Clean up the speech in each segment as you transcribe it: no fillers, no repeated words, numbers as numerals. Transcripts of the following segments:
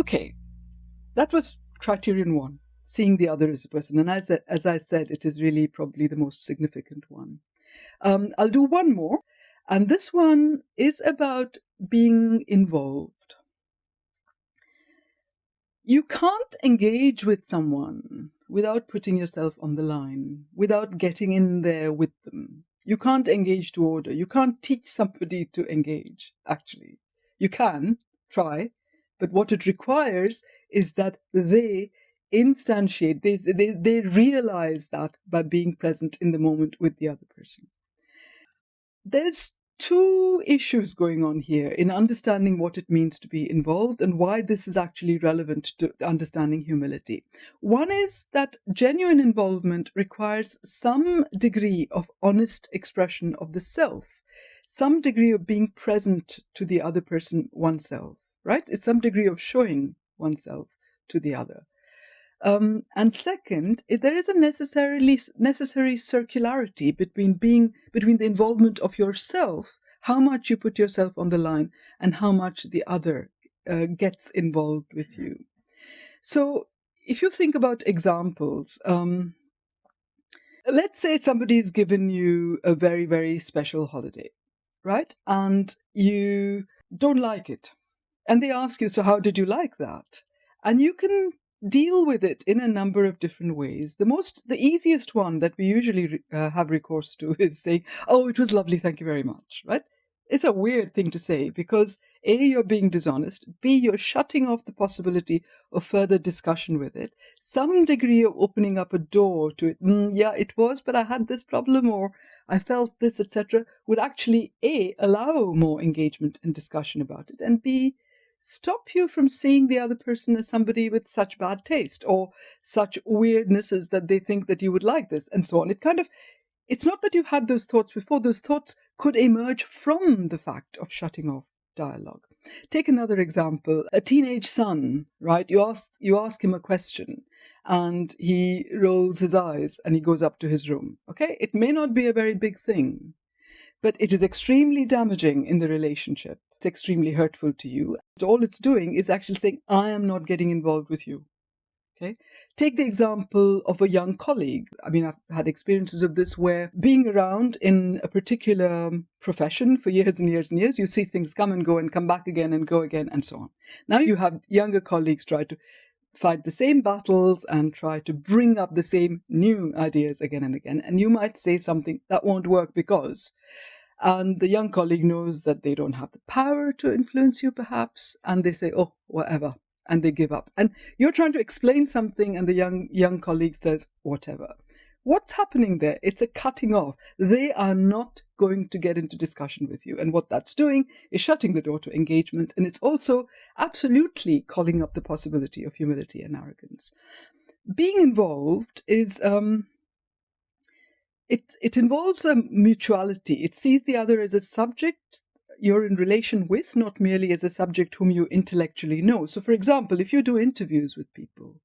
Okay, that was criterion one, seeing the other as a person. And as I said, it is really probably the most significant one. I'll do one more, and this one is about being involved. You can't engage with someone without putting yourself on the line, without getting in there with them. You can't engage to order. You can't teach somebody to engage, actually. You can try, but what it requires is that they instantiate, they realize that by being present in the moment with the other person. There's two issues going on here in understanding what it means to be involved and why this is actually relevant to understanding humility. One is that genuine involvement requires some degree of honest expression of the self, some degree of being present to the other person oneself, right? It's some degree of showing oneself to the other. And second, there is a necessary circularity between the involvement of yourself, how much you put yourself on the line, and how much the other gets involved with you. So, if you think about examples, let's say somebody's given you a very, very special holiday, right? And you don't like it, and they ask you, "So, how did you like that?" And you can deal with it in a number of different ways. The easiest one that we usually have recourse to is saying, "Oh, it was lovely, thank you very much," right? It's a weird thing to say because A, you're being dishonest, B, you're shutting off the possibility of further discussion with it, some degree of opening up a door to it. Yeah, it was, but I had this problem, or I felt this, etc., would actually A, allow more engagement and discussion about it, and B, stop you from seeing the other person as somebody with such bad taste or such weirdnesses that they think that you would like this, and so on. It's not that you've had those thoughts before. Those thoughts could emerge from the fact of shutting off dialogue. Take another example, a teenage son, right? You ask him a question and he rolls his eyes and he goes up to his room, okay? It may not be a very big thing, but it is extremely damaging in the relationship. It's extremely hurtful to you. All it's doing is actually saying, I am not getting involved with you. Okay? Take the example of a young colleague. I mean, I've had experiences of this where being around in a particular profession for years and years and years, you see things come and go and come back again and go again and so on. Now you have younger colleagues try to fight the same battles and try to bring up the same new ideas again and again. And you might say something that won't work because, and the young colleague knows that they don't have the power to influence you perhaps, and they say, oh, whatever, and they give up. And you're trying to explain something and the young colleague says, whatever. What's happening there? It's a cutting off. They are not going to get into discussion with you. And what that's doing is shutting the door to engagement. And it's also absolutely calling up the possibility of humility and arrogance. Being involved is, it involves a mutuality. It sees the other as a subject you're in relation with, not merely as a subject whom you intellectually know. So, for example, if you do interviews with people,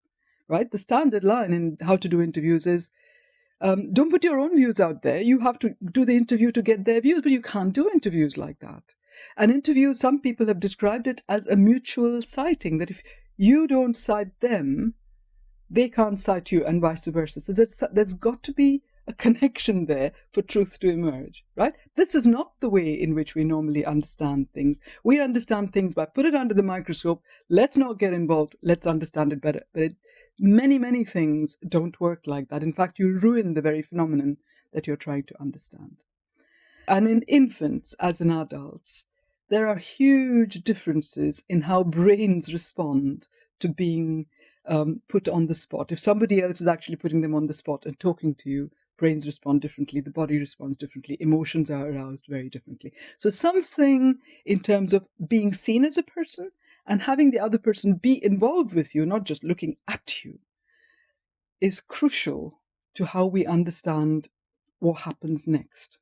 right, the standard line in how to do interviews is, don't put your own views out there. You have to do the interview to get their views, but you can't do interviews like that. An interview, some people have described it as a mutual citing, that if you don't cite them, they can't cite you, and vice versa. So there's got to be a connection there for truth to emerge, right? This is not the way in which we normally understand things. We understand things by put it under the microscope, let's not get involved, let's understand it better. But many, many things don't work like that. In fact, you ruin the very phenomenon that you're trying to understand. And in infants, as in adults, there are huge differences in how brains respond to being put on the spot. If somebody else is actually putting them on the spot and talking to you, brains respond differently, the body responds differently, emotions are aroused very differently. So something in terms of being seen as a person and having the other person be involved with you, not just looking at you, is crucial to how we understand what happens next.